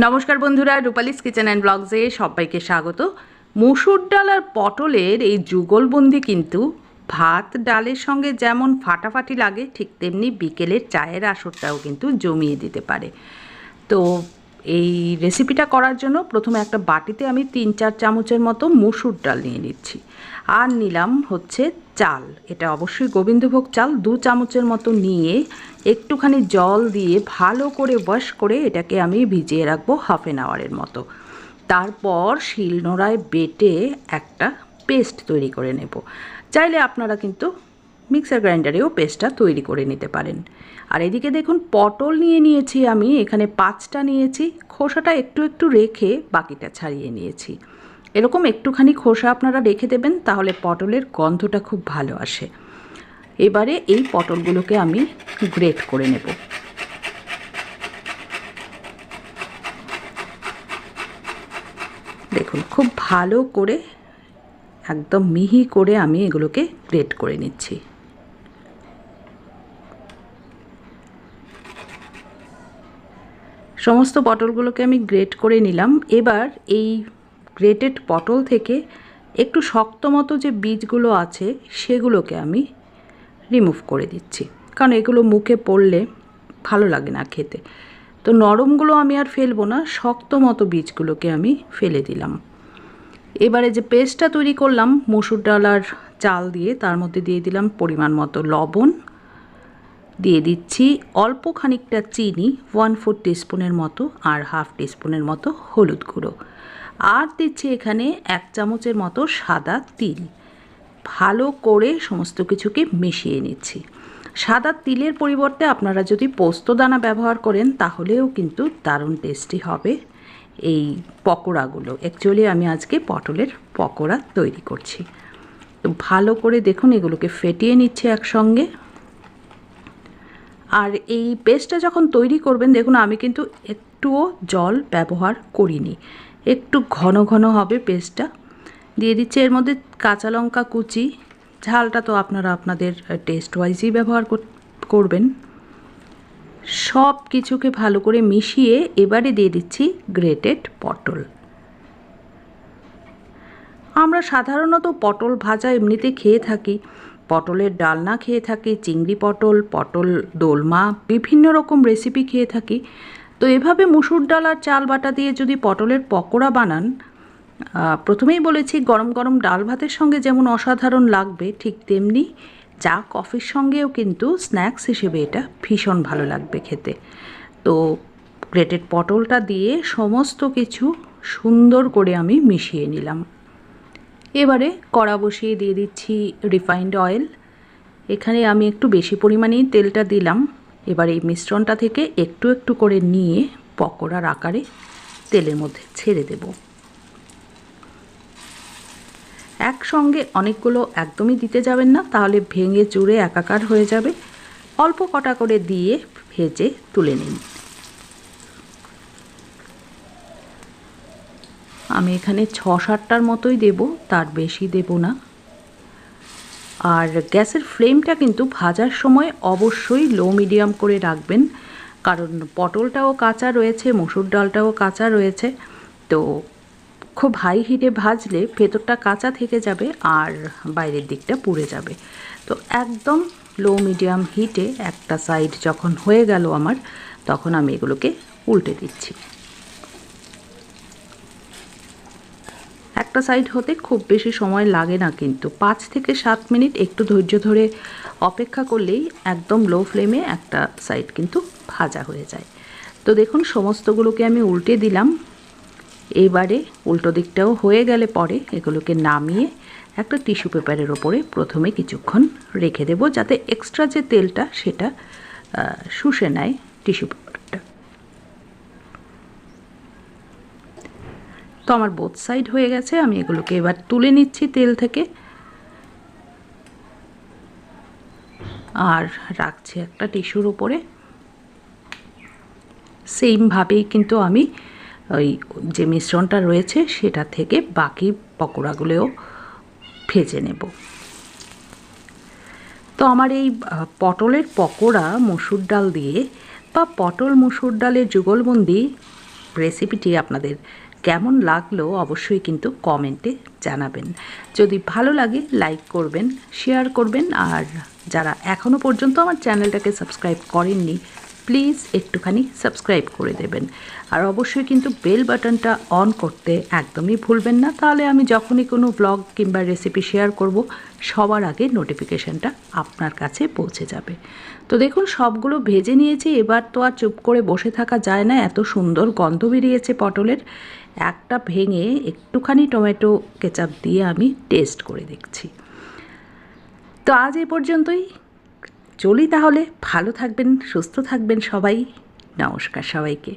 নমস্কার বন্ধুরা, রূপালিস kitchen and ব্লগসে সবাইকে স্বাগত। মসুর ডাল আর পটলের এই যুগলবন্দি কিন্তু ভাত ডালের সঙ্গে যেমন ফাটাফাটি লাগে, ঠিক তেমনি বিকেলের চায়ের আসরটাও কিন্তু জমিয়ে দিতে পারে। তো এই রেসিপিটা করার জন্য প্রথমে একটা বাটিতে আমি 3-4 চামচের মতো মসুর ডাল নিয়ে নিচ্ছি, আর নিলাম হচ্ছে চাল। এটা অবশ্যই গোবিন্দভোগ চাল 2 চামচের মতো নিয়ে একটুখানি জল দিয়ে ভালো করে ওয়াশ করে এটাকে আমি ভিজিয়ে রাখবো হাফ অ্যান আওয়ারের মতো। তারপর শিলনোড়ায় বেটে একটা পেস্ট তৈরি করে নেব। চাইলে আপনারা কিন্তু মিক্সার গ্রাইন্ডারেও পেস্টটা তৈরি করে নিতে পারেন। আর এদিকে দেখুন, পটল নিয়ে নিয়েছি আমি, এখানে 5টা নিয়েছি। খোসাটা একটু একটু রেখে বাকিটা ছাড়িয়ে নিয়েছি। এরকম একটুখানি খোসা আপনারা রেখে দেবেন, তাহলে পটলের গন্ধটা খুব ভালো আসে। এবারে এই পটলগুলোকে আমি গ্রেট করে নেব। দেখুন, খুব ভালো করে একদম মিহি করে আমি এগুলোকে গ্রেট করে নিচ্ছি। সমস্ত পটলগুলোকে আমি গ্রেট করে নিলাম। এবার এই গ্রেটেড পটল থেকে একটু শক্ত মতো যে বীজগুলো আছে সেগুলোকে আমি রিমুভ করে দিচ্ছি, কারণ এগুলো মুখে পড়লে ভালো লাগে না খেতে। তো নরমগুলো আমি আর ফেলবো না, শক্ত মতো বীজগুলোকে আমি ফেলে দিলাম। এবারে যে পেস্টটা তৈরি করলাম মসুর ডাল আর চাল দিয়ে, তার মধ্যে দিয়ে দিলাম পরিমাণ মতো লবণ, দিয়ে দিচ্ছি অল্প খানিকটা চিনি 1/4 টিস্পুনের মতো, আর হাফ টিস্পুনের মতো হলুদ গুঁড়ো, আর দিচ্ছি এখানে 1 চামচের মতো সাদা তিল। ভালো করে সমস্ত কিছুকে মিশিয়ে নিচ্ছি। সাদা তিলের পরিবর্তে আপনারা যদি পোস্তদানা ব্যবহার করেন তাহলেও কিন্তু দারুণ টেস্টি হবে এই পকোড়াগুলো। অ্যাকচুয়ালি আমি আজকে পটলের পকোড়া তৈরি করছি। তো ভালো করে দেখুন এগুলোকে ফেটিয়ে নিচ্ছে একসঙ্গে। আর এই পেস্টটা যখন তৈরি করবেন, দেখুন আমি কিন্তু একটুও জল ব্যবহার করিনি, একটু ঘন ঘন হবে পেস্টটা। দিয়ে দিচ্ছি এর মধ্যে কাঁচা লঙ্কা কুচি, ঝালটা তো আপনারা আপনাদের টেস্ট ওয়াইজই ব্যবহার করবেন। সব কিছুকে ভালো করে মিশিয়ে এবারে দিয়ে দিচ্ছি গ্রেটেড পটল। আমরা সাধারণত পটল ভাজা এমনিতে খেয়ে থাকি, পটলের ডালনা খেয়ে থাকি, চিংড়ি পটল, পটল দোলমা, বিভিন্ন রকম রেসিপি খেয়ে থাকি। তো এভাবে মুসুর ডাল আর চাল বাটা দিয়ে যদি পটলের পকোড়া বানান, প্রথমেই বলেছি গরম গরম ডাল ভাতের সঙ্গে যেমন অসাধারণ লাগবে, ঠিক তেমনি চা কফির সঙ্গেও কিন্তু স্ন্যাক্স হিসেবে এটা ভীষণ ভালো লাগবে খেতে। তো গ্রেটেড পটলটা দিয়ে সমস্ত কিছু সুন্দর করে আমি মিশিয়ে নিলাম। এবারে কড়া বসিয়ে দিয়ে দিচ্ছি রিফাইন্ড অয়েল। এখানে আমি একটু বেশি পরিমাণেই তেলটা দিলাম। এবার এই মিশ্রণটা থেকে একটু একটু করে নিয়ে পকোড়ার আকারে তেলের মধ্যে ছেড়ে দেব। একসঙ্গে অনেকগুলো একদমই দিতে যাবেন না, তাহলে ভেঙে চুরে একাকার হয়ে যাবে। অল্প কটা করে দিয়ে ভেজে তুলে নিন। আমি এখানে 6-7টার মতোই দেব, তার বেশি দেব না। আর গ্যাসের ফ্লেমটা কিন্তু ভাজার সময় অবশ্যই লো মিডিয়াম করে রাখবেন, কারণ পটলটাও কাঁচা রয়েছে, মসুর ডালটাও কাঁচা রয়েছে। তো খুব হাই হিটে ভাজলে ভেতরটা কাঁচা থেকে যাবে আর বাইরের দিকটা পুড়ে যাবে। তো একদম লো মিডিয়াম হিটে একটা সাইড যখন হয়ে গেল আমার, তখন আমি এগুলোকে উল্টে দিচ্ছি। একটা সাইড হতে খুব বেশি সময় লাগে না, কিন্তু 5 থেকে 7 মিনিট একটু ধৈর্য ধরে অপেক্ষা করলেই একদম লো ফ্লেমে একটা সাইড কিন্তু ভাজা হয়ে যায়। তো দেখুন সমস্তগুলোকে আমি উল্টে দিলাম। এবারে উল্টো দিকটাও হয়ে গেলে পরে এগুলোকে নামিয়ে একটা টিস্যু পেপারের ওপরে প্রথমে কিছুক্ষণ রেখে দেব, যাতে এক্সট্রা যে তেলটা সেটা শুষে নেয় টিস্যু পেপারটা। তো আমার বোথ সাইড হয়ে গেছে, আমি এগুলোকে এবার তুলে নিচ্ছি তেল থেকে আর রাখছি একটা টিস্যুর ওপরে। সেমভাবেই কিন্তু আমি ওই যে মিশ্রণটা রয়েছে সেটা থেকে বাকি পকোড়াগুলোও ভেজে নেব। তো আমার এই পটলের পকোড়া মসুর ডাল দিয়ে বা পটল মসুর ডালের যুগলবন্দি রেসিপিটি আপনাদের কেমন লাগলো অবশ্যই কিন্তু কমেন্টে জানাবেন। যদি ভালো লাগে লাইক করবেন, শেয়ার করবেন, আর যারা এখনও পর্যন্ত আমার চ্যানেলটাকে সাবস্ক্রাইব করেননি প্লিজ একটুখানি সাবস্ক্রাইব করে দেবেন। আর অবশ্যই কিন্তু বেল বাটনটা অন করতে একদমই ভুলবেন না, তাহলে আমি যখনই কোনো ব্লগ কিংবা রেসিপি শেয়ার করব সবার আগে নোটিফিকেশানটা আপনার কাছে পৌঁছে যাবে। তো দেখুন সবগুলো ভেজে নিয়েছি, এবার তো আর চুপ করে বসে থাকা যায় না, এত সুন্দর গন্ধ বেরিয়েছে পটলের। একটা ভেঙে একটুখানি টমেটো কেচাপ দিয়ে আমি টেস্ট করে দেখছি। তো আজ এই পর্যন্তই, চলি তাহলে। ভালো থাকবেন, সুস্থ থাকবেন সবাই। নমস্কার সবাইকে।